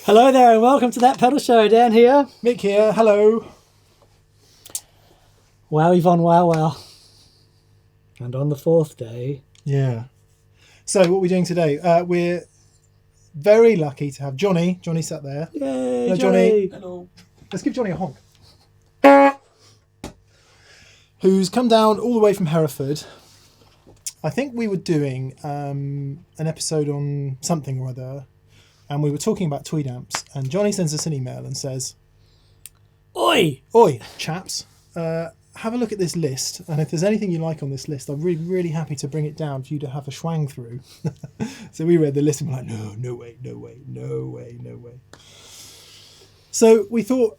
Hello there and welcome to That Pedal Show. Dan here. Mick here, hello. Wow, Yvonne, wow. And on the fourth day. Yeah. So what are we doing today? We're very lucky to have Johnny. Johnny sat there. Yay, Hello, Johnny. Hello. Let's give Johnny a honk. Who's come down all the way from Hereford. I think we were doing an episode on something or other, and we were talking about tweed amps, and Johnny sends us an email and says, Oi, chaps, have a look at this list, and if there's anything you like on this list, I'm really happy to bring it down for you to have a schwang through. So we read the list and we're like, no way. So we thought,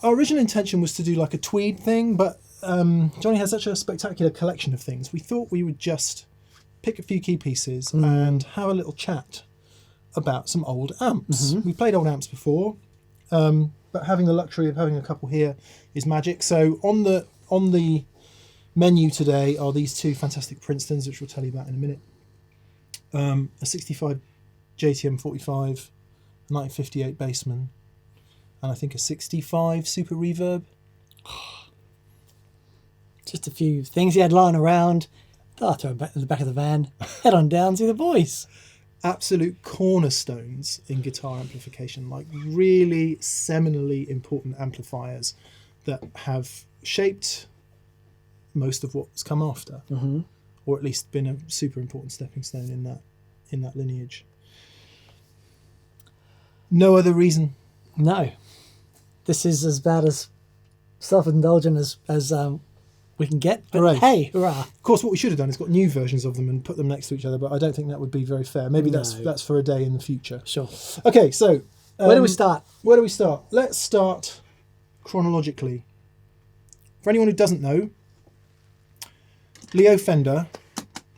our original intention was to do like a tweed thing, but Johnny has such a spectacular collection of things. We thought we would just pick a few key pieces and have a little chat about some old amps. We played old amps before, but having the luxury of having a couple here is magic. So on the menu today are these two fantastic Princetons, which we'll tell you about in a minute. A 65 JTM45, 1958 Bassman, and I think a 65 Super Reverb. Just a few things he had lying around. Throw them back in the back of the van. Head on down, see the boys. Absolute cornerstones in guitar amplification, like really seminally important amplifiers that have shaped most of what's come after, or at least been a super important stepping stone in that lineage. No other reason. No, this is as bad as self-indulgent as we can get, but Hooray. Hey, hurrah. Of course, what we should have done is got new versions of them and put them next to each other, but I don't think that would be very fair. Maybe that's for a day in the future. Sure. Okay, so Where do we start? Let's start chronologically. For anyone who doesn't know, Leo Fender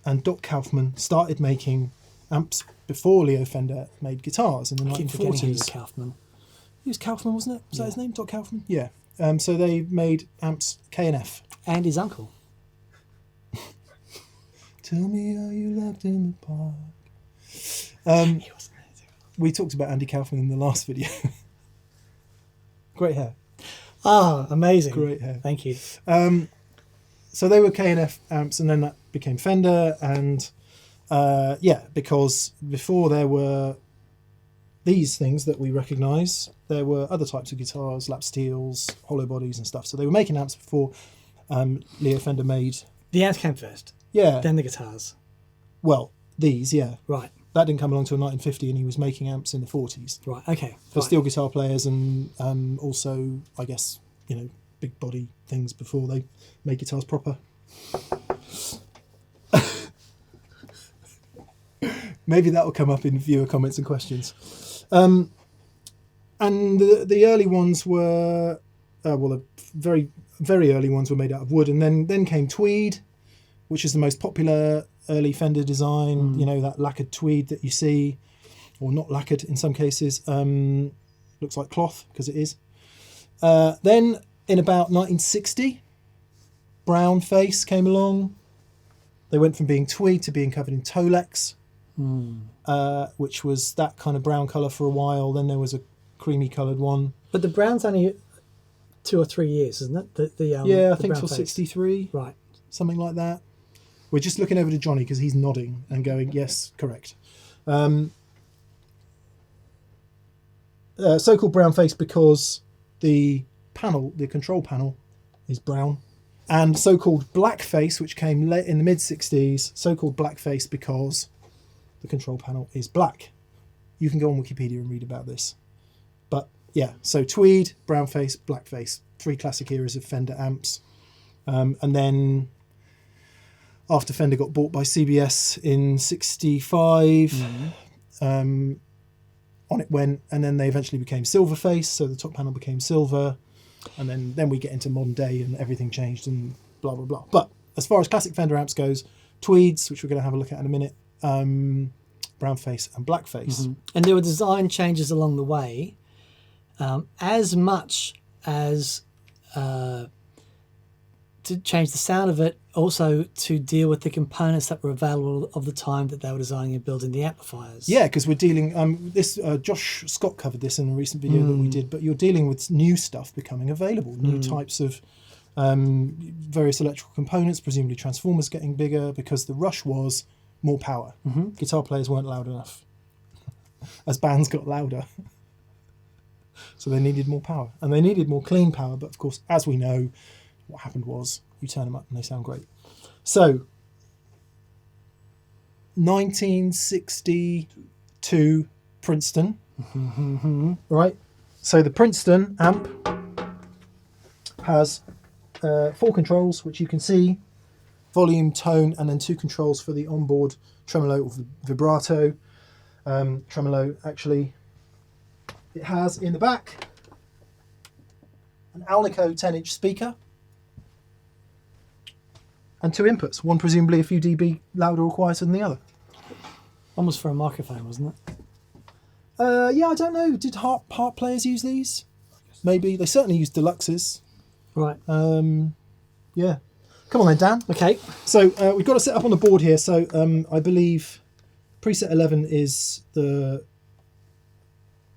and Doc Kaufman started making amps before Leo Fender made guitars in the 1940s. He was Kaufman. He was Kaufman, wasn't it? Was that his name, Doc Kaufman? Yeah. So they made amps K&F. And his uncle. Tell me how you loved in the park. He wasn't there. We talked about Andy Kaufman in the last video. Great hair. Ah, amazing. Great hair. Thank you. So they were K&F amps, and then that became Fender, and because before there were these things that we recognise, there were other types of guitars, lap steels, hollow bodies and stuff. So they were making amps before Leo Fender made... The amps came first. Yeah. Then the guitars. Well, these, yeah. Right. That didn't come along until 1950, and he was making amps in the 40s. Right, okay. For steel guitar players, and also, I guess, big body things before they made guitars proper. Maybe that will come up in viewer comments and questions. And the early ones were, the very, very early ones were made out of wood, and then came tweed, which is the most popular early Fender design. That lacquered tweed that you see, or not lacquered in some cases, looks like cloth because it is. Then in about 1960, brown face came along, They went from being tweed to being covered in Tolex, which was that kind of brown colour for a while. Then there was a creamy coloured one. But the brown's only 2 or 3 years, isn't it? Yeah, I the think brown till face. 63. Right. Something like that. We're just looking over to Johnny because he's nodding and going, yes, correct. So-called brown face because the control panel is brown. And so-called black face, which came late in the mid-60s, so-called black face because the control panel is black. You can go on Wikipedia and read about this. But yeah, so tweed, brown face, black face, 3 classic eras of Fender amps. And then after Fender got bought by CBS in 65, on it went, and then they eventually became silver face, so the top panel became silver, and then we get into modern day and everything changed and blah blah blah. But as far as classic Fender amps goes, tweeds, which we're going to have a look at in a minute, brown face and black face. And there were design changes along the way, as much as to change the sound of it, also to deal with the components that were available of the time that they were designing and building the amplifiers. Yeah, because we're dealing, Josh Scott covered this in a recent video that we did, but you're dealing with new stuff becoming available, new types of various electrical components, presumably transformers getting bigger, because the rush was more power. Guitar players weren't loud enough as bands got louder. So they needed more power, and they needed more clean power, but of course, as we know, what happened was you turn them up and they sound great. So 1962 Princeton. Right. So the Princeton amp has 4 controls, which you can see: volume, tone, and then 2 controls for the onboard tremolo or vibrato. Tremolo, actually. It has in the back an Alnico 10-inch speaker and 2 inputs, one presumably a few dB louder or quieter than the other. Almost for a microphone, wasn't it? Yeah, I don't know. Did harp players use these? Maybe. They certainly used deluxes. Right. Yeah. Come on then, Dan. Okay. So we've got it set up on the board here. So I believe preset 11 is the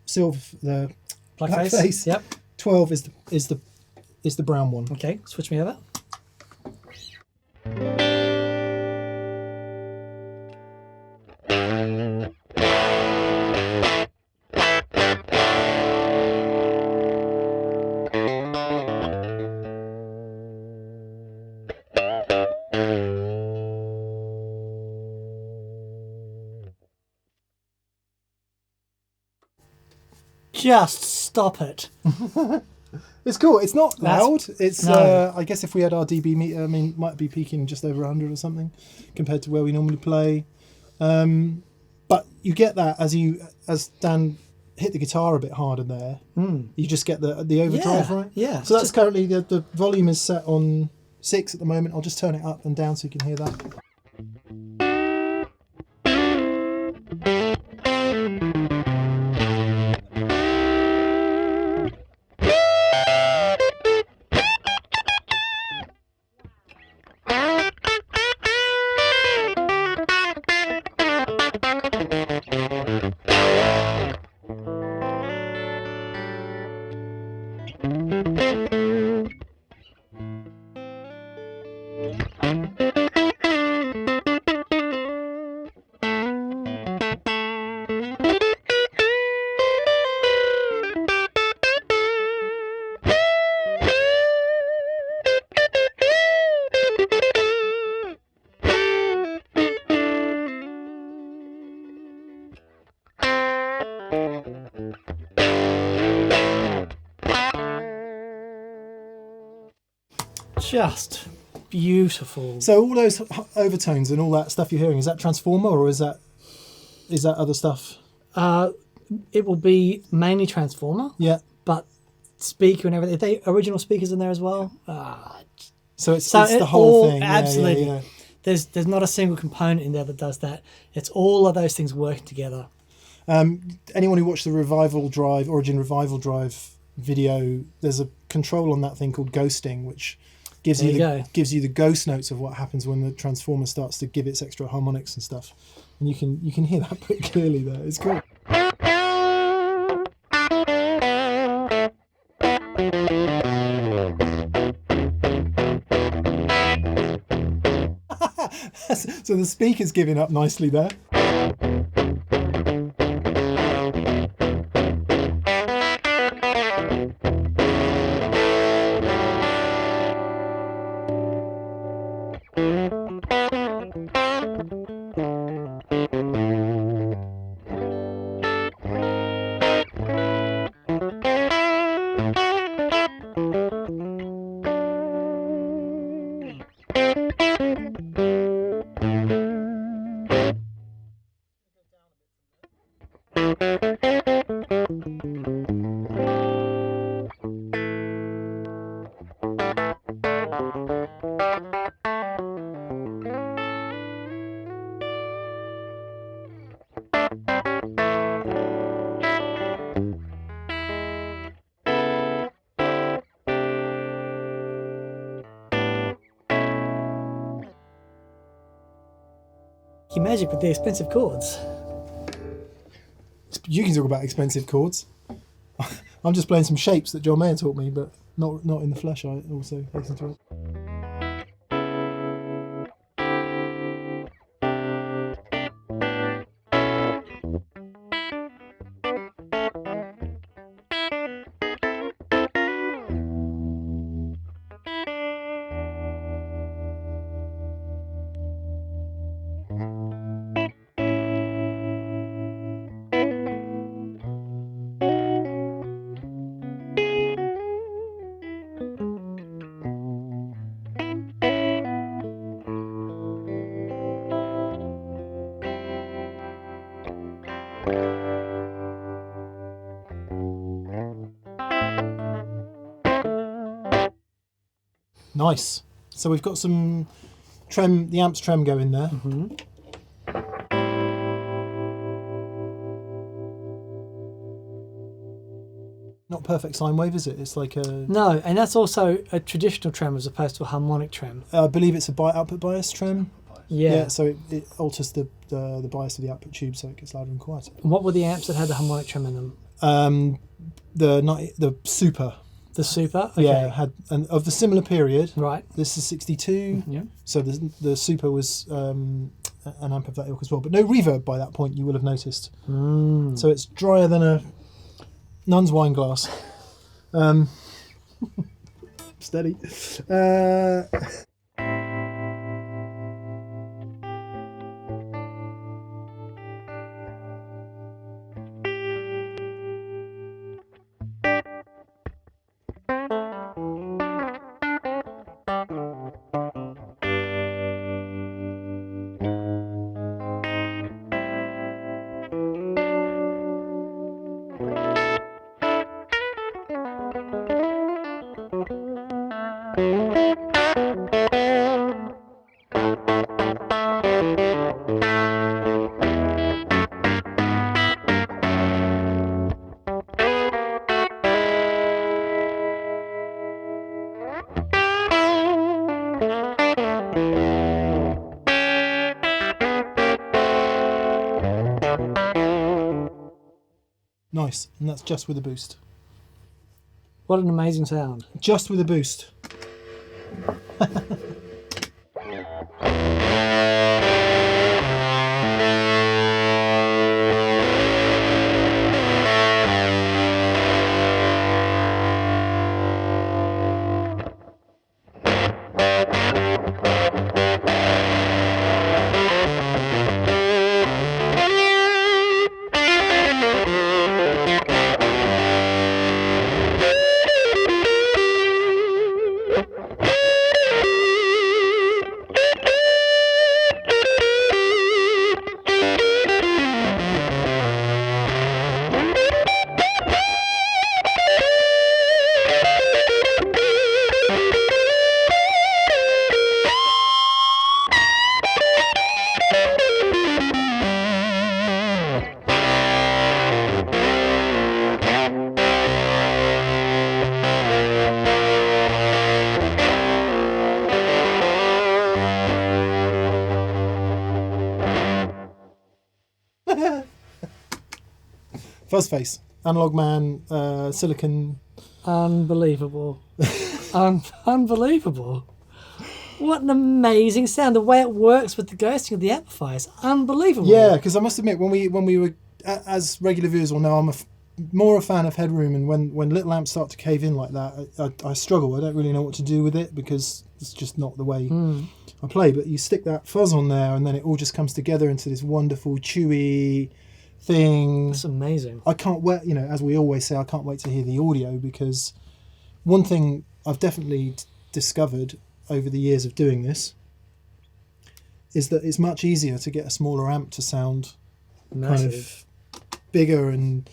silver, the Black black face. face. Yep. 12 is the brown one. Okay. Switch me over. Just stop it. It's cool. It's not loud. It's No. I guess if we had our dB meter, I mean, it might be peaking just over 100 or something compared to where we normally play. But you get that as Dan hit the guitar a bit harder there. You just get the overdrive, Yeah, right? yeah. So that's currently the volume is set on 6 at the moment. I'll just turn it up and down so you can hear that. Just beautiful. So all those overtones and all that stuff you're hearing, is that transformer or is that other stuff? It will be mainly transformer, Yeah. but speaker and everything. Are they original speakers in there as well? So it's it the whole all- thing. Yeah, absolutely. Yeah, There's not a single component in there that does that. It's all of those things working together. Anyone who watched the Origin Revival Drive video, there's a control on that thing called ghosting, which gives There you you go. gives you the ghost notes of what happens when the transformer starts to give its extra harmonics and stuff. And you can hear that pretty clearly there. It's cool. So the speaker's giving up nicely there. You magic with the expensive chords. You can talk about expensive chords. I'm just playing some shapes that John Mayer taught me, but not in the flesh. I also listen to it. Nice. So we've got some trem, the amp's trem going there. Mm-hmm. Not perfect sine wave, is it? It's like a... No, and that's also a traditional trem as opposed to a harmonic trem. I believe it's a output bias trem. Yeah. So it alters the bias of the output tube so it gets louder and quieter. And what were the amps that had the harmonic trem in them? The Super. The Super? Okay. Yeah, had of the similar period. Right. This is 62. Yeah. So the Super was an amp of that ilk as well, but no reverb by that point. You will have noticed. So it's drier than a nun's wine glass. Steady. Nice, and that's just with a boost. What an amazing sound. Just with a boost. Fuzzface, Analog Man, Silicon. Unbelievable. Unbelievable. What an amazing sound. The way it works with the ghosting of the amplifiers. Unbelievable. Yeah, because I must admit, when we were, as regular viewers will know, I'm more a fan of headroom, and when little amps start to cave in like that, I struggle. I don't really know what to do with it because it's just not the way I play. But you stick that fuzz on there, and then it all just comes together into this wonderful, chewy thing. That's amazing. I can't wait, as we always say, I can't wait to hear the audio, because one thing I've definitely discovered over the years of doing this is that it's much easier to get a smaller amp to sound Massive. kind of bigger and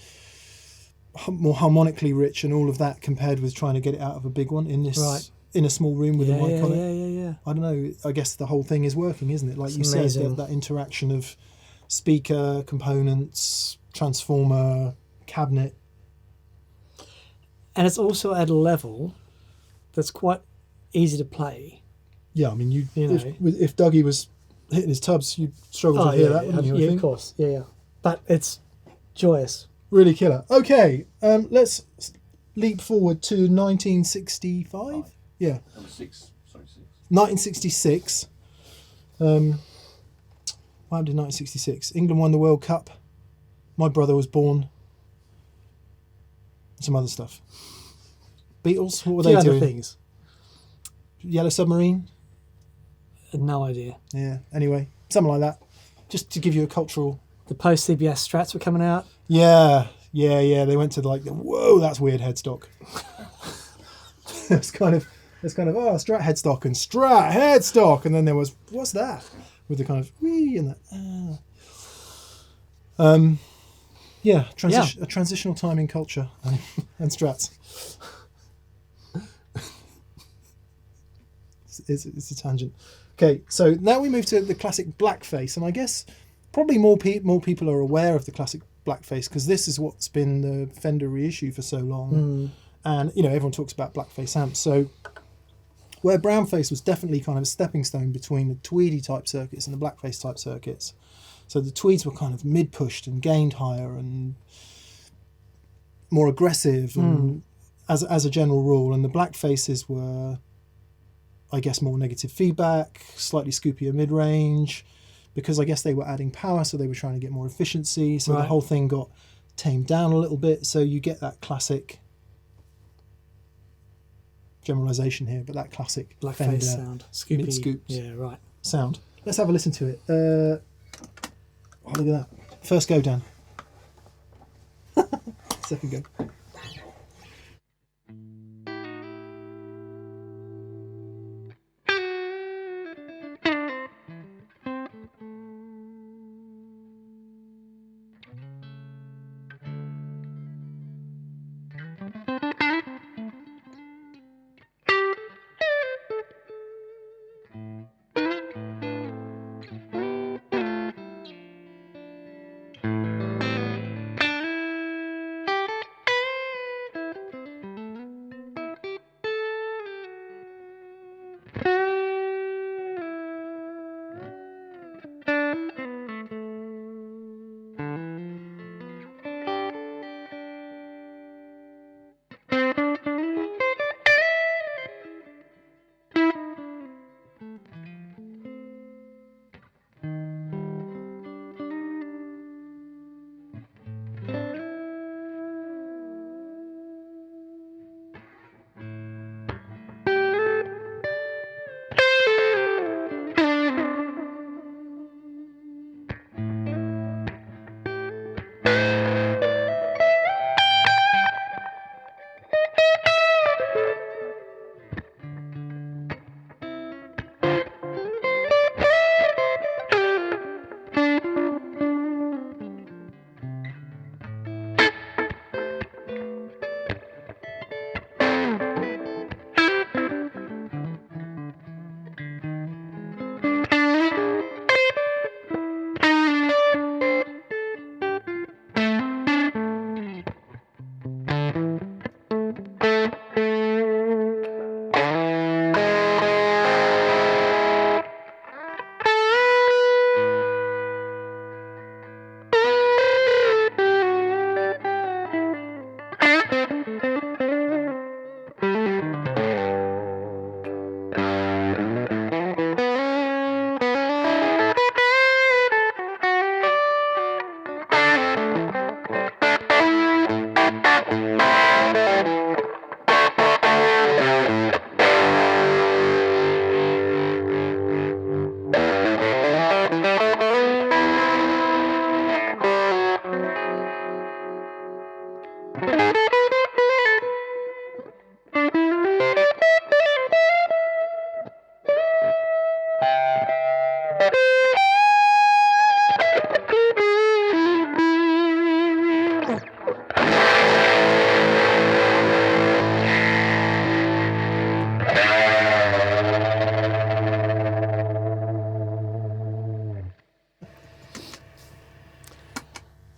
more harmonically rich and all of that, compared with trying to get it out of a big one in this in a small room with a mic on it. Yeah. I don't know, I guess the whole thing is working, isn't it? Like It's you amazing. said, that interaction of speaker, components, transformer, cabinet. And it's also at a level that's quite easy to play. Yeah, I mean, You know. if Dougie was hitting his tubs, you'd struggle to hear that, wouldn't you? I Yeah, think? of course. Yeah. But it's joyous. Really killer. Okay, let's leap forward to 1965. Yeah, Number 6. Sorry, 6. 1966. What happened in 1966? England won the World Cup. My brother was born. Some other stuff. Beatles, what were A few they other doing? things. Yellow Submarine? No idea. Yeah, anyway, something like that. Just to give you a cultural... The post CBS Strats were coming out. Yeah. They went to whoa, that's weird headstock. it's kind of, Strat headstock and Strat headstock, and then there was, what's that? With the kind of wee and that. A transitional time in culture and Strats. It's a tangent. Okay, so now we move to the classic blackface, and I guess probably more people are aware of the classic blackface because this is what's been the Fender reissue for so long, and everyone talks about blackface amps. So where brownface was definitely kind of a stepping stone between the Tweedy type circuits and the blackface type circuits. So the Tweeds were kind of mid-pushed and gained higher and more aggressive, and as a general rule, and the blackfaces were, I guess, more negative feedback, slightly scoopier mid-range, because I guess they were adding power, so they were trying to get more efficiency. So the whole thing got tamed down a little bit. So you get that classic generalization here, but that classic Blackface Fender sound. Scoopy. mid-scoops Yeah, right. sound. Let's have a listen to it. Oh, look at that. First go, Dan. Second go.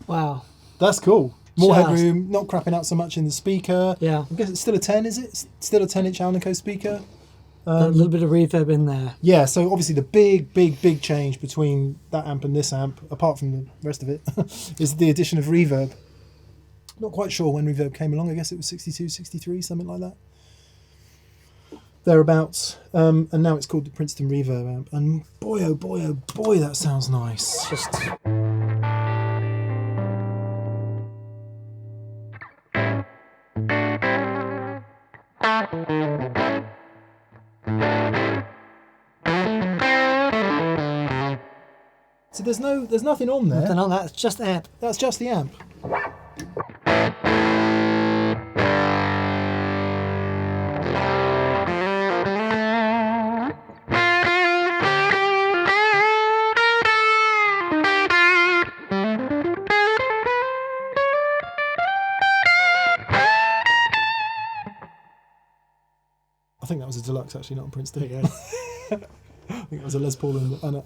Wow. That's cool. More Just- headroom, not crapping out so much in the speaker. Yeah. I guess it's still a 10, is it? It's still a 10-inch Alnico speaker. A little bit of reverb in there. Yeah, so obviously the big change between that amp and this amp, apart from the rest of it, is the addition of reverb. Not quite sure when reverb came along. I guess it was 62, 63, something like that. Thereabouts. And now it's called the Princeton Reverb amp. And boy, oh boy, that sounds nice. Just So there's nothing on there. nothing on that. It's just amp. That's just the amp. I think that was a deluxe, actually, not a Princeton. There you go. I think it was a Les Paul and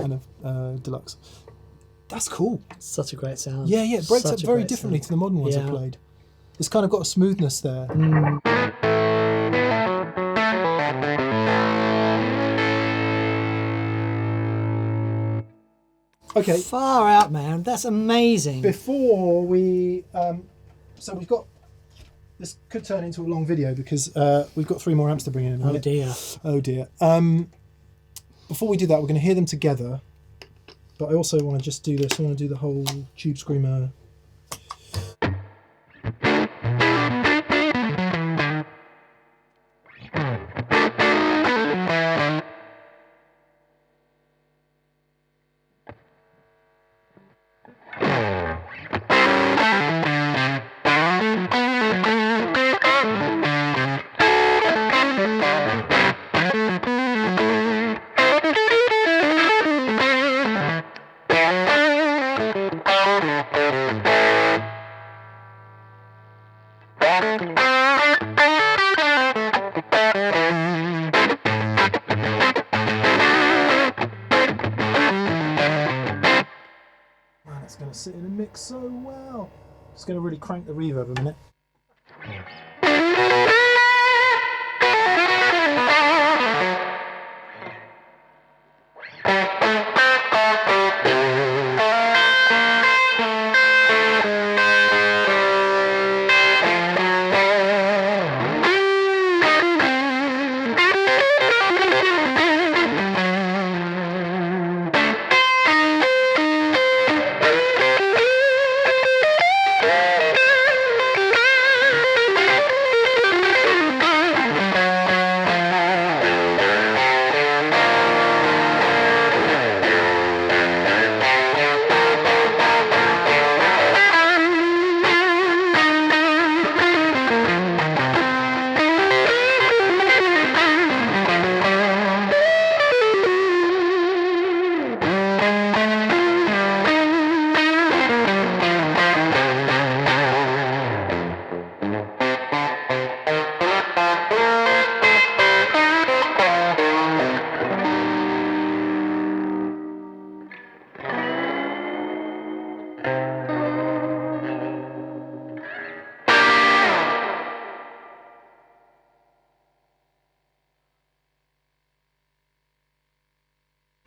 a deluxe. That's cool. Such a great sound. Yeah, it breaks Such up a very great differently sound. to the modern ones I Yeah. played. It's kind of got a smoothness there. Okay, Far out, man. That's amazing. before we... so we've got... This could turn into a long video because we've got 3 more amps to bring in a Oh minute. dear. Oh dear. Before we do that, we're going to hear them together. But I also want to just do this. I want to do the whole Tube Screamer. Man, it's going to sit in a mix so well. Just going to really crank the reverb a minute.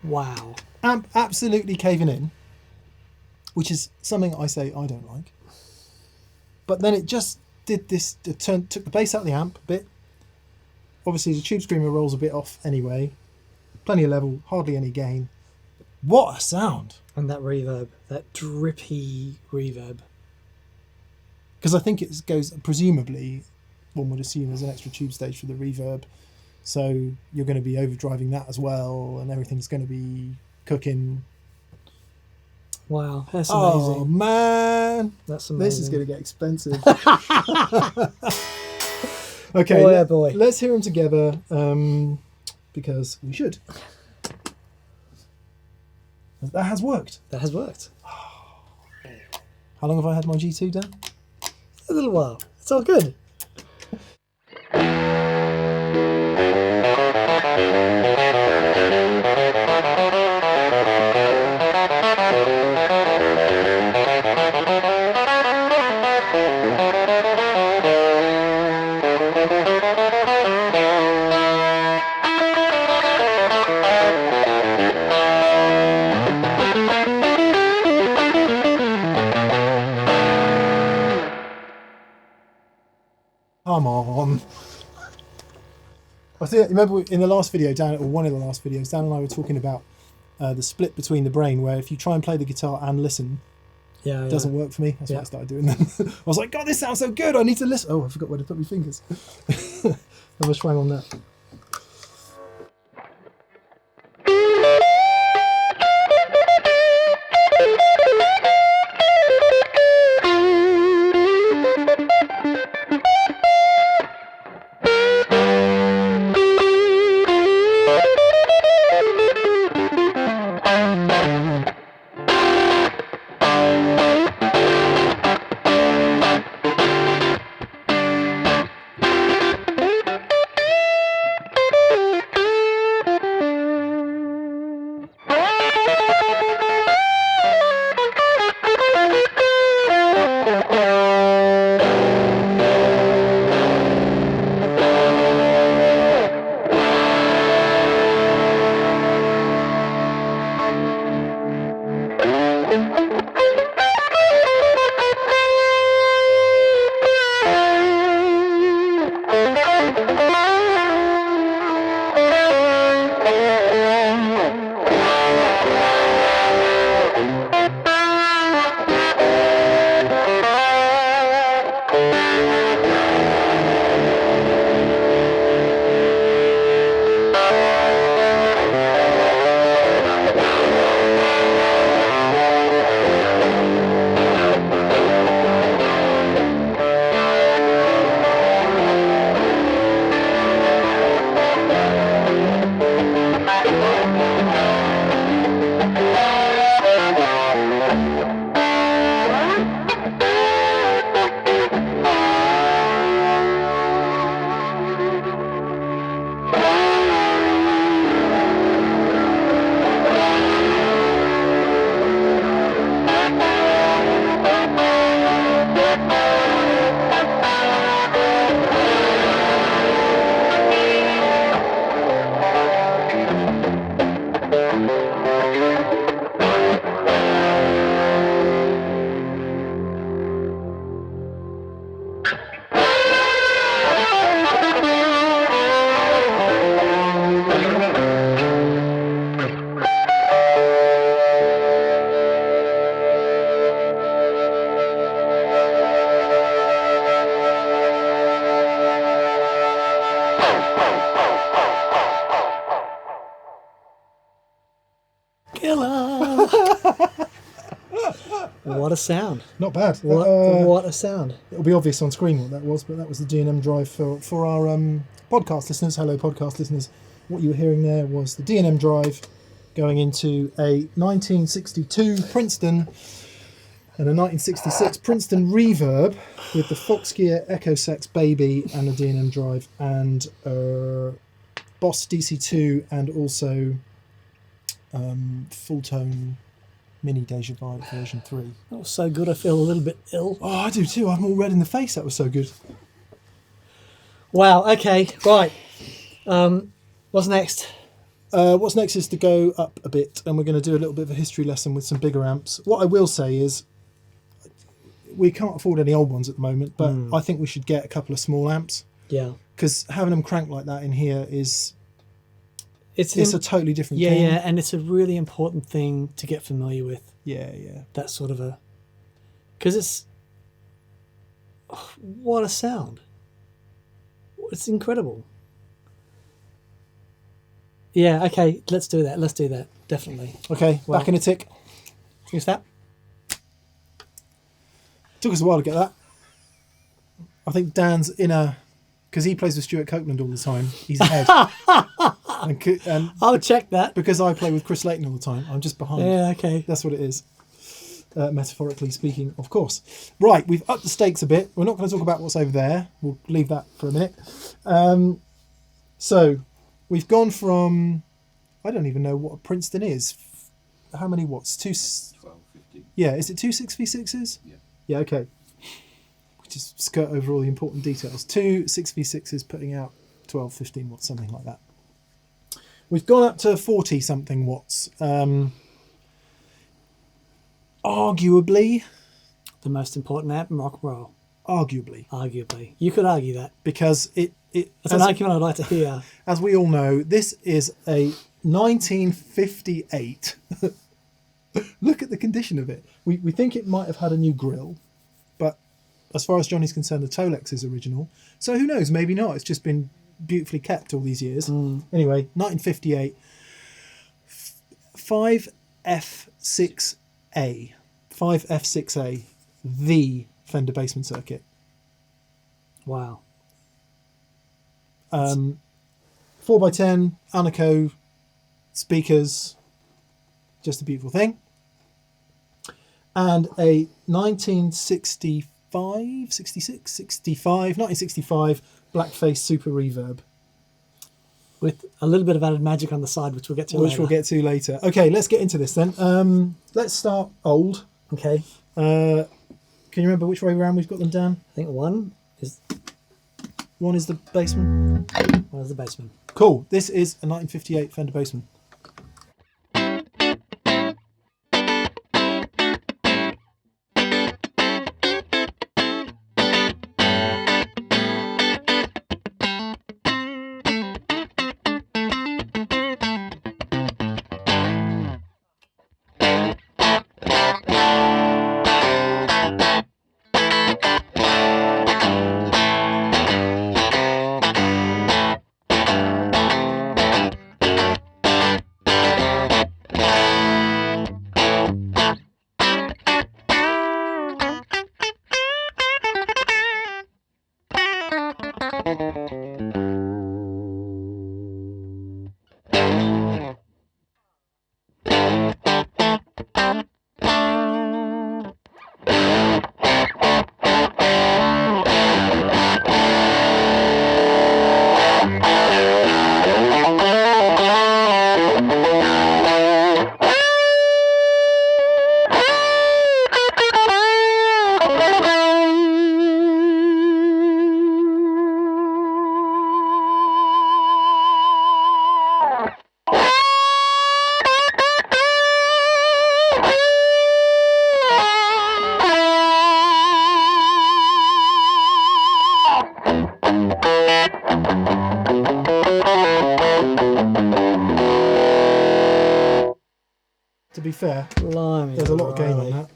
Wow. Amp absolutely caving in, which is something I say I don't like. But then it just did this, took the bass out of the amp a bit. Obviously the Tube Screamer rolls a bit off anyway. Plenty of level, hardly any gain. What a sound! And that reverb, that drippy reverb. Because I think it goes, presumably, one would assume there's an extra tube stage for the reverb. So you're going to be overdriving that as well, and everything's going to be cooking. Wow, that's Oh amazing. man, That's amazing. this is going to get expensive. Okay, Boy, oh boy. let's hear them together because we should. That has worked. That has worked. How long have I had my G2 down? A little while. It's all good. come on. I think, remember in the last video, Dan, or one of the last videos, Dan and I were talking about the split between the brain, where if you try and play the guitar and listen, it doesn't work for me. That's what I started doing then. I was like, God, this sounds so good. I need to listen. Oh, I forgot where to put my fingers. I was trying on that. What a sound. Not bad. What a sound. It'll be obvious on screen what that was, but that was the D&M drive for our podcast listeners. Hello, podcast listeners. What you were hearing there was the D&M drive going into a 1962 Princeton and a 1966 Princeton Reverb with the Foxgear Echosex Baby and a D&M drive and Boss DC2 and also full tone Mini Deja Vu version 3. That was so good I feel a little bit ill. Oh, I do too. I'm all red in the face. That was so good. Wow, okay, right. What's next? What's next is to go up a bit, and we're going to do a little bit of a history lesson with some bigger amps. What I will say is we can't afford any old ones at the moment, but I think we should get a couple of small amps. Yeah. Because having them cranked like that in here is... It's a totally different thing. Yeah, and it's a really important thing to get familiar with. Yeah. That sort of a... Because it's... Oh, what a sound. It's incredible. Yeah, okay, let's do that. Let's do that, definitely. Okay, well, back in a tick. Use that. Took us a while to get that. I think Dan's in a... Because he plays with Stuart Copeland all the time. He's ahead. and I'll check that. Because I play with Chris Layton all the time. I'm just behind. Yeah, okay. That's what it is. Metaphorically speaking, of course. Right, we've upped the stakes a bit. We're not going to talk about what's over there. We'll leave that for a minute. So, we've gone from... I don't even know what a Princeton is. How many watts? 1250. Yeah, is it two 6v6s? Yeah. Yeah, okay. We just skirt over all the important details. Two 6v6s putting out 12, 15 watts, something like that. We've gone up to 40 something watts. Arguably the most important amp in rock and roll. arguably, you could argue that. because That's an argument I'd like to hear. as we all know, this is a 1958. Look at the condition of it. We think it might have had a new grille, but as far as Johnny's concerned, the Tolex is original. So who knows? Maybe not. It's just been beautifully kept all these years. Anyway, 1958. 5F6A. 5F6A. The Fender Bassman circuit. Wow. 4x10, Anaco, speakers, just a beautiful thing. And a 1965 blackface Super Reverb. With a little bit of added magic on the side, which we'll get to later. Okay, let's get into this then. Let's start old. Okay. Can you remember which way around we've got them down? I think one is the Bassman. One is the Bassman. Cool. This is a 1958 Fender Bassman. To be fair, Blimey, there's a lot of gain on that.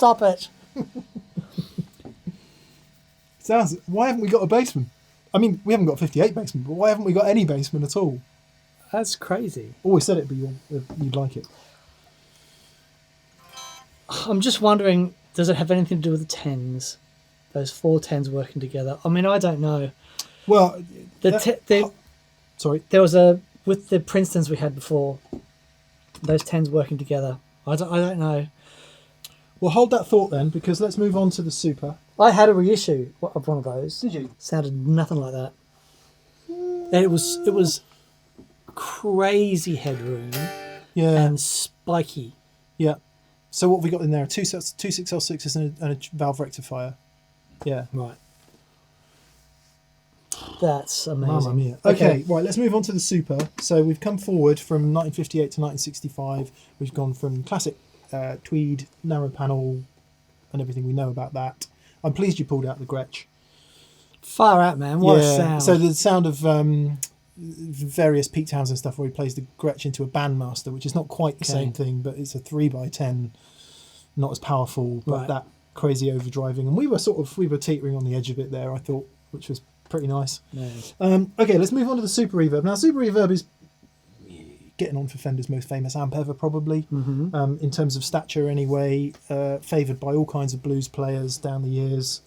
Stop it. Sounds. Why haven't we got a Bassman? I mean, we haven't got a 58 Bassman, but why haven't we got any Bassman at all? That's crazy. Always said it, but you'd like it. I'm just wondering, does it have anything to do with the tens? Those 4 tens working together. I mean, I don't know. Well, sorry. There was a with the Princetons we had before. Those tens working together. I don't know. Well, hold that thought then, because let's move on to the Super. I had a reissue of one of those. Did you? Sounded nothing like that. And it was crazy headroom. Yeah. And spiky. Yeah. So what have we got in there? Two 6L6s and a valve rectifier. Yeah. Right. That's amazing. Mamma mia. Okay, right, let's move on to the Super. So we've come forward from 1958 to 1965. We've gone from classic tweed, narrow panel, and everything we know about that. I'm pleased you pulled out the Gretsch. Far out, man. What a sound. So the sound of various Pete Townsend stuff where he plays the Gretsch into a bandmaster, which is not quite the same thing, but it's a 3x10, not as powerful, but that crazy overdriving. And we were teetering on the edge of it there, I thought, which was pretty nice. Nice. Okay, let's move on to the Super Reverb. Now, Super Reverb is getting on for Fender's most famous amp ever, probably, in terms of stature anyway, favoured by all kinds of blues players down the years.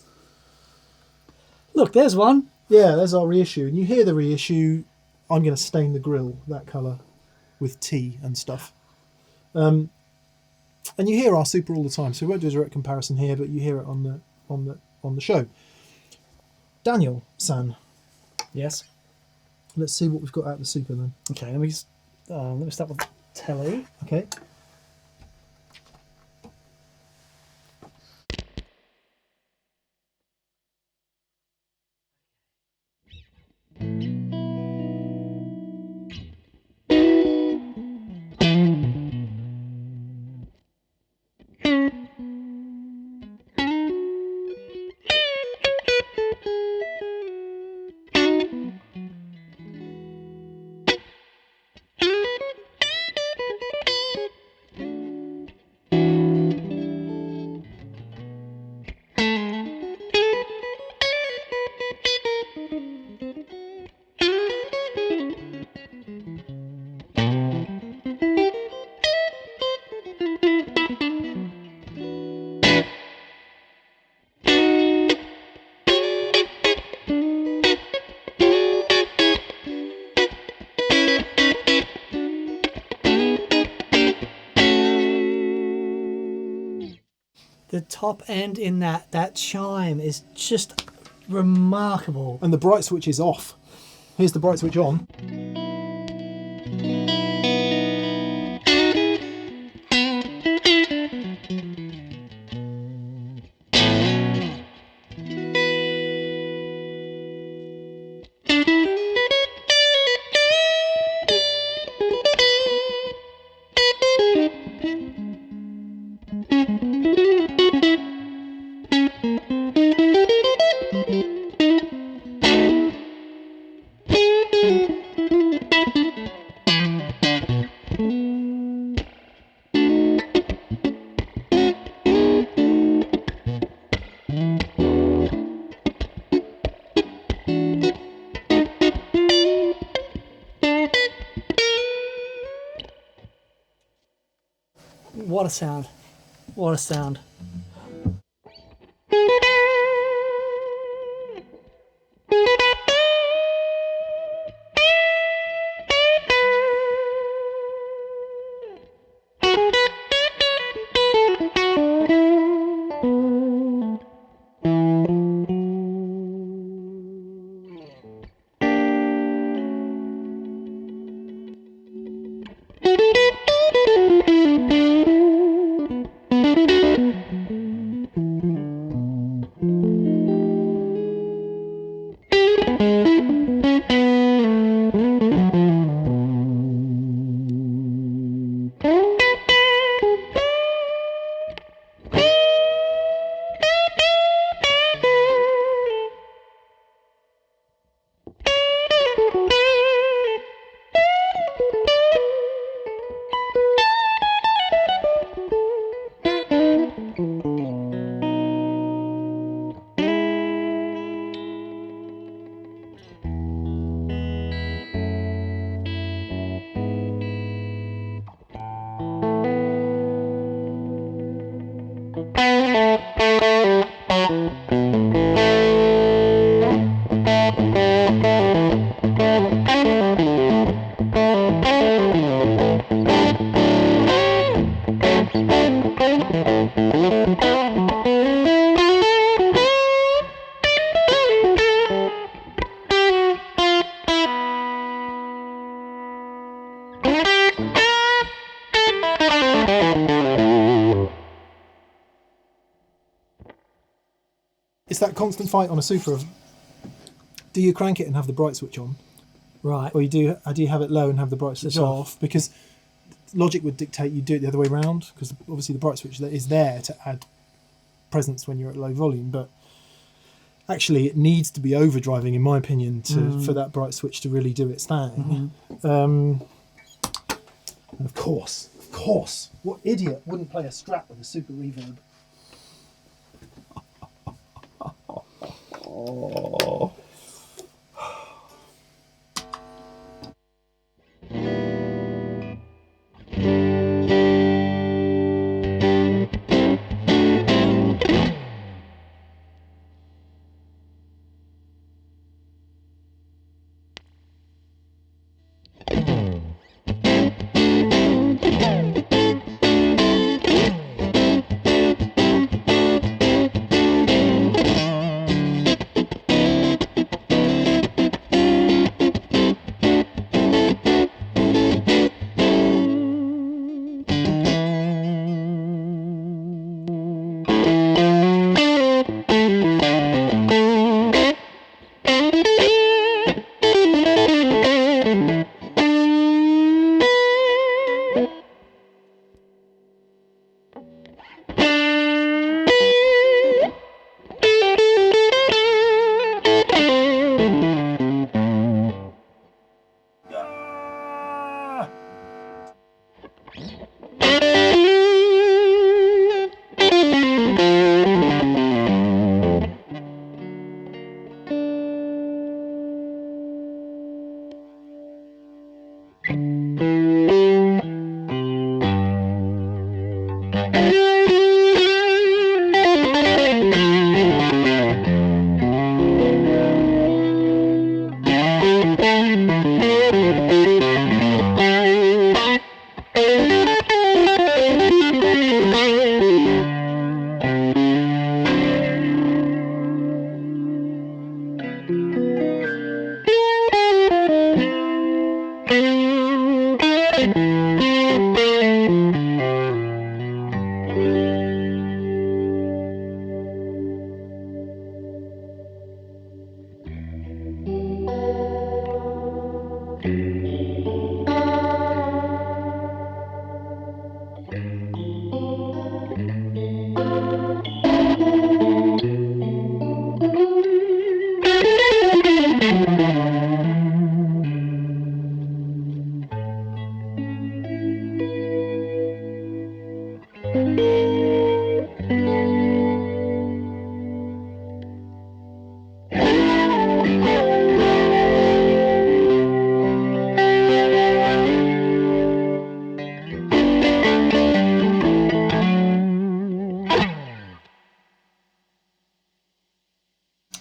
Look, there's one. Yeah, there's our reissue. And you hear the reissue, I'm going to stain the grill that colour with tea and stuff. And you hear our Super all the time, so we won't do a direct comparison here, but you hear it on the show. Daniel San. Yes. Let's see what we've got out of the Super then. Okay, let me start with Tele. Okay. The top end in that chime is just remarkable. And the bright switch is off. Here's the bright switch on. What a sound. What a sound. It's that constant fight on a Super of, do you crank it and have the bright switch on? Right. Or do you have it low and have the bright switch off? Because logic would dictate you do it the other way around, because obviously the bright switch is there to add presence when you're at low volume, but actually it needs to be overdriving, in my opinion, for that bright switch to really do its thing. And of course, what idiot wouldn't play a Strat with a Super Reverb? Oh.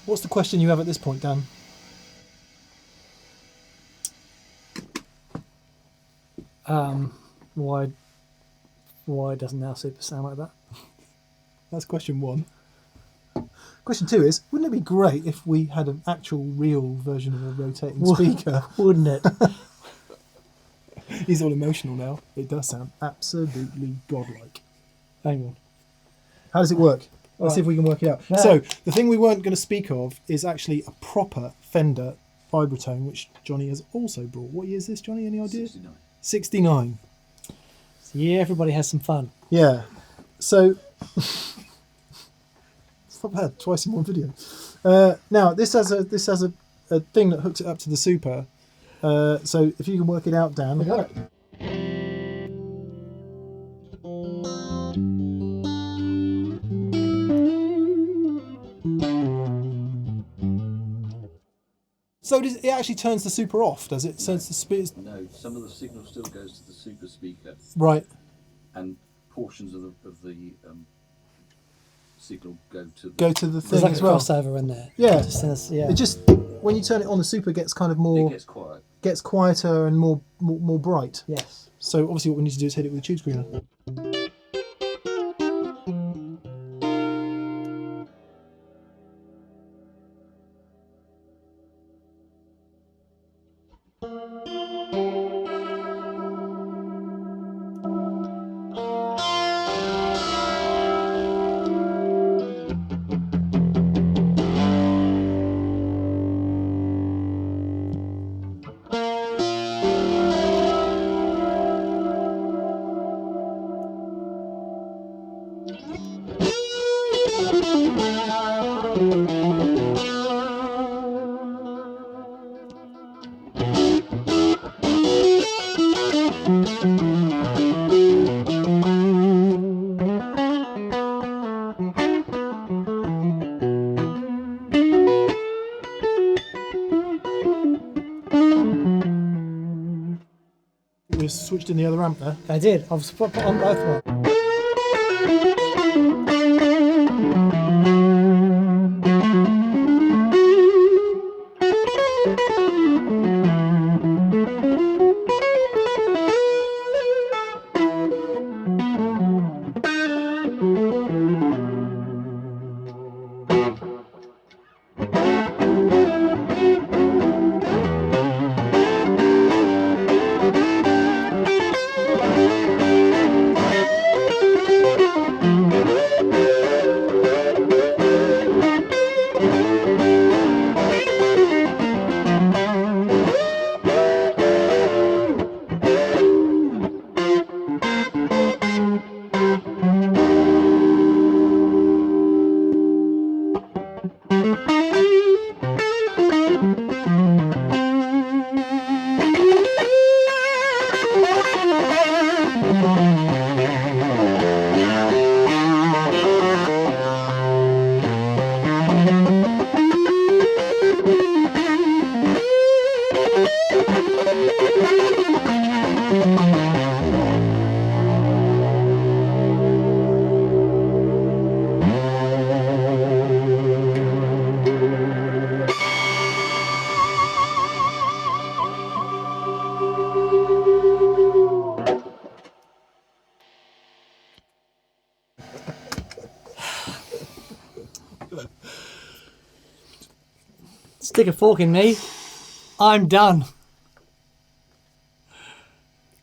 What's the question you have at this point, Dan? Why doesn't our Super sound like that? That's question one. Question two is, wouldn't it be great if we had an actual real version of a rotating speaker? Wouldn't it? He's all emotional now. It does sound absolutely godlike. Hang on. How does it work? Let's Right. see if we can work it out. Yeah. So, the thing we weren't going to speak of is actually a proper Fender Vibratone, which Johnny has also brought. What year is this, Johnny? Any idea? 69. 69. Yeah, everybody has some fun. Yeah. So, it's not bad. Twice in one video. Now, this has a thing that hooks it up to the Super. So, if you can work it out, Dan. got it. So it actually turns the Super off, does it? So it's the No, some of the signal still goes to the Super speaker, right. and portions of the signal go to The There's thing like as a well. crossover in there. Yeah. It just says, yeah. It just, when you turn it on, the Super gets kind of more, It gets quiet. gets quieter and more bright. Yes. So obviously what we need to do is hit it with a tube screener. We've switched in the other amp there. I did. I've put on both of them. Stick a fork in me. I'm done.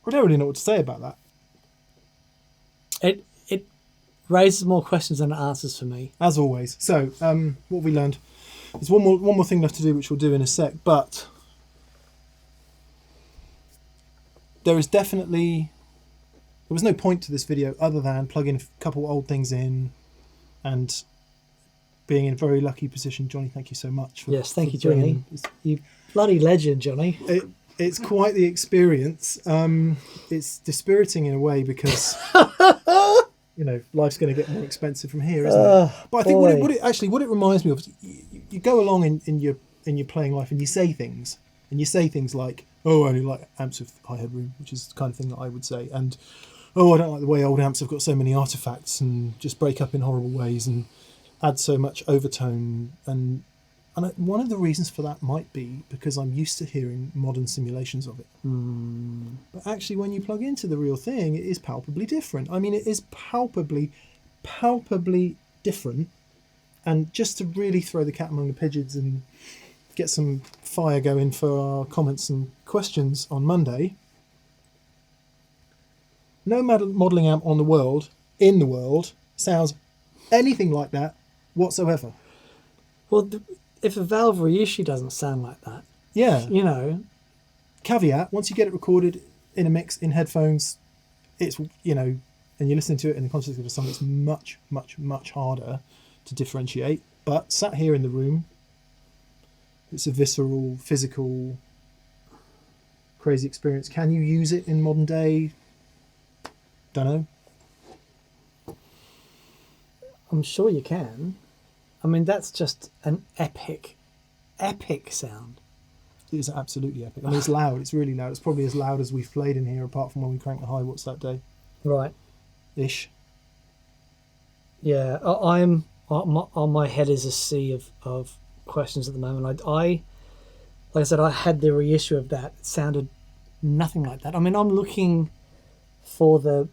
I don't don't really know what to say about that. It raises more questions than it answers for me. As always. So, what we learned. There's one more thing left to do, which we'll do in a sec, but there was no point to this video other than plugging a couple old things in and being in a very lucky position. Johnny, thank you so much. Yes, thank you, Johnny. You bloody legend, Johnny. It's quite the experience. It's dispiriting in a way because life's going to get more expensive from here, isn't it? But I think what it reminds me of, you go along in your playing life and you say things like, oh, I only like amps with high headroom, which is the kind of thing that I would say, and oh, I don't like the way old amps have got so many artifacts and just break up in horrible ways and add so much overtone, and one of the reasons for that might be because I'm used to hearing modern simulations of it. But actually, when you plug into the real thing, it is palpably different. I mean, it is palpably different. And just to really throw the cat among the pigeons and get some fire going for our comments and questions on Monday, no modelling amp in the world sounds anything like that whatsoever. Well, if a valve reissue doesn't sound like that, caveat, once you get it recorded in a mix in headphones, it's and you're listening to it in the context of a song, it's much, much, much harder to differentiate. But sat here in the room, it's a visceral, physical, crazy experience. Can you use it in modern day? Don't know. I'm sure you can. I mean, that's just an epic sound. It is absolutely epic. I mean, it's loud. It's really loud. It's probably as loud as we've played in here, apart from when we cranked the high watts that day. Right. Ish. Yeah, I'm on my head is a sea of questions at the moment. Like I said, I had the reissue of that. It sounded nothing like that. I mean, I'm looking for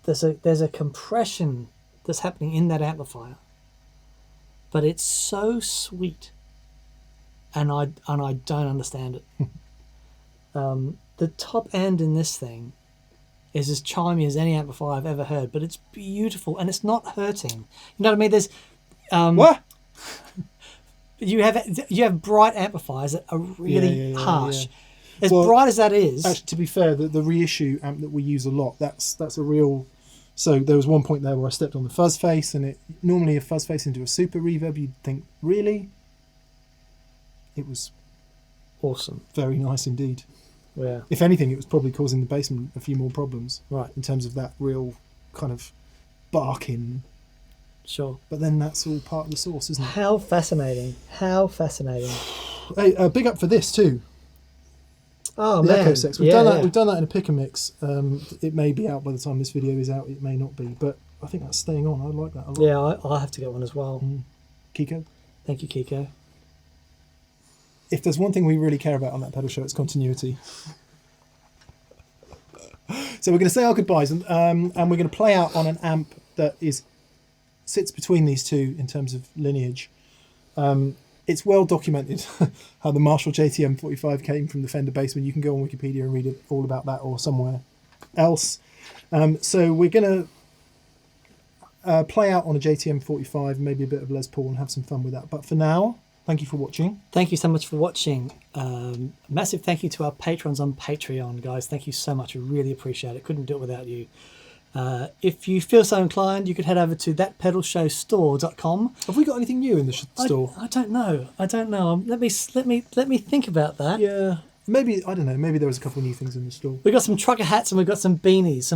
there's a compression that's happening in that amplifier, but it's so sweet, and I don't understand it. The top end in this thing is as chimey as any amplifier I've ever heard, but it's beautiful and it's not hurting. You know what I mean? There's what? You have bright amplifiers that are really harsh. Yeah. As bright as that is. Actually, to be fair, the reissue amp that we use a lot, that's a real. So there was one point there where I stepped on the fuzz face, and normally a fuzz face into a super reverb, you'd think, really? It was awesome. Very nice indeed. Yeah. If anything, it was probably causing the Bassman a few more problems. Right. In terms of that real kind of barking. Sure. But then that's all part of the sauce, isn't it? How fascinating. How fascinating. Hey, big up for this too. Oh, the man. Echosex. We've done that. We've done that in a pick and mix. It may be out by the time this video is out. It may not be, but I think that's staying on. I like that a lot. Yeah, I'll have to get one as well. Kiko. Thank you, Kiko. If there's one thing we really care about on that pedal show, it's continuity. So we're going to say our goodbyes, and we're going to play out on an amp that sits between these two in terms of lineage. It's well documented how the Marshall JTM45 came from the Fender Bassman. You can go on Wikipedia and read all about that, or somewhere else. So we're going to play out on a JTM45, maybe a bit of Les Paul, and have some fun with that. But for now, thank you for watching. Thank you so much for watching. Massive thank you to our patrons on Patreon, guys. Thank you so much. We really appreciate it. Couldn't do it without you. If you feel so inclined, you could head over to thatpedalshowstore.com. Have we got anything new in the store? I don't know. Let me think about that. Yeah, maybe, I don't know. Maybe there was a couple of new things in the store. We got some trucker hats and we got some beanies.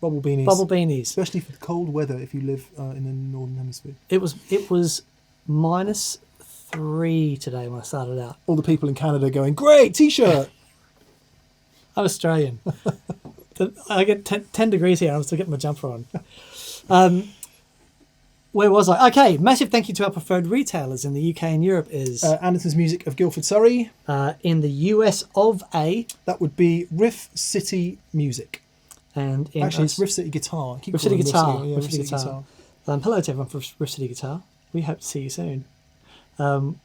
Bubble beanies. Bubble beanies, especially for the cold weather. If you live in the northern hemisphere, it was -3 today when I started out. All the people in Canada going, great t-shirt. I'm Australian. I get 10 degrees here. I'm still getting my jumper on. Where was I? Okay, massive thank you to our preferred retailers in the UK and Europe is... Anderton's Music of Guildford, Surrey. In the US of A. That would be Riff City Music. And in actually, it's Riff City Guitar. Riff City Guitar. Riff City Guitar. Hello to everyone from Riff City Guitar. We hope to see you soon. And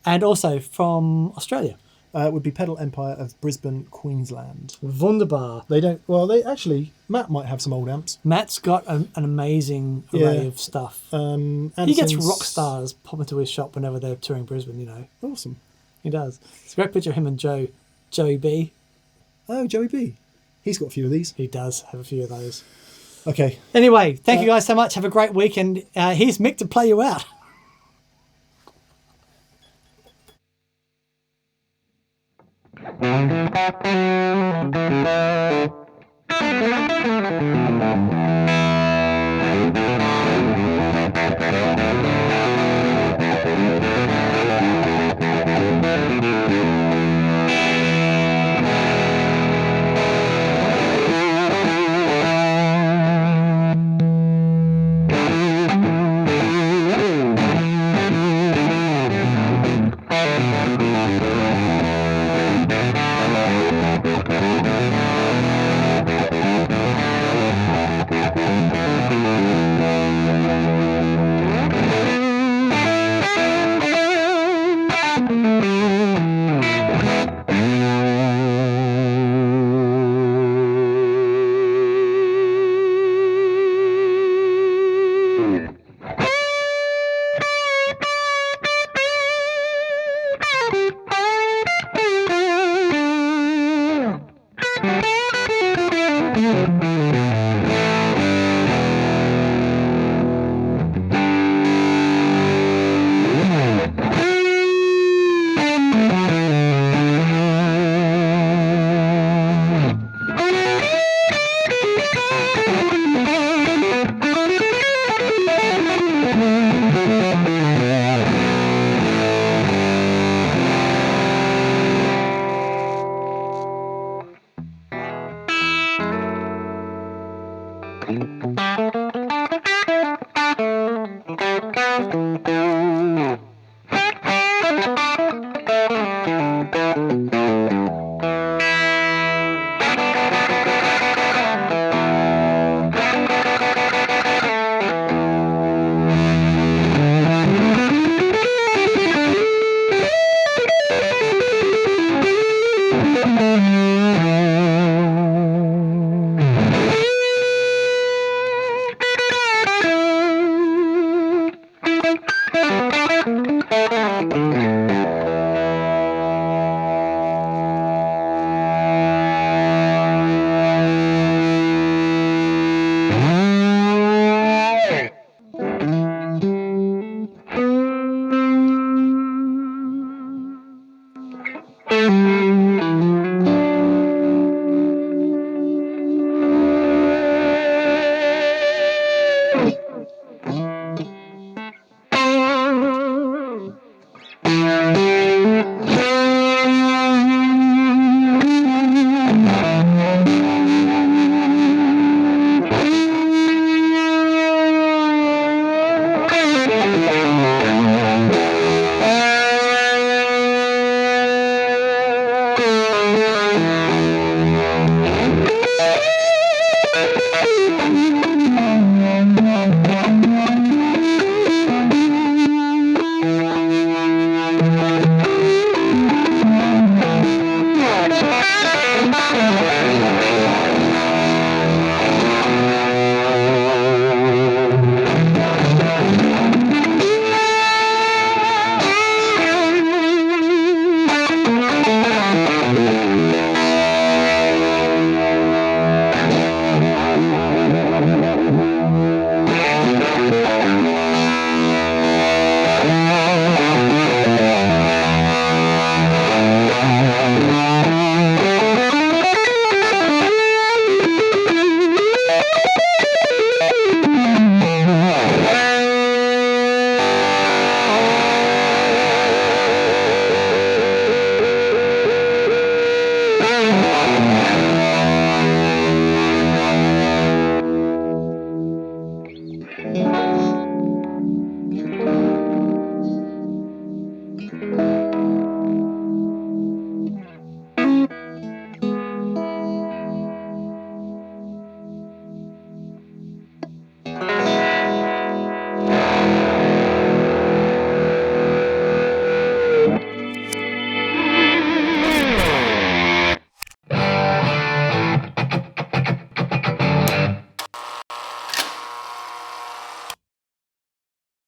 also from Australia. would be Pedal Empire of Brisbane, Queensland. Wunderbar. They don't. Well, they actually. Matt might have some old amps. Matt's got an amazing array of stuff. He gets rock stars pop into his shop whenever they're touring Brisbane, you know. Awesome. He does. It's a great picture of him and Joey B. Oh, Joey B. He's got a few of these. He does have a few of those. Okay. Anyway, thank you guys so much. Have a great week. And here's Mick to play you out.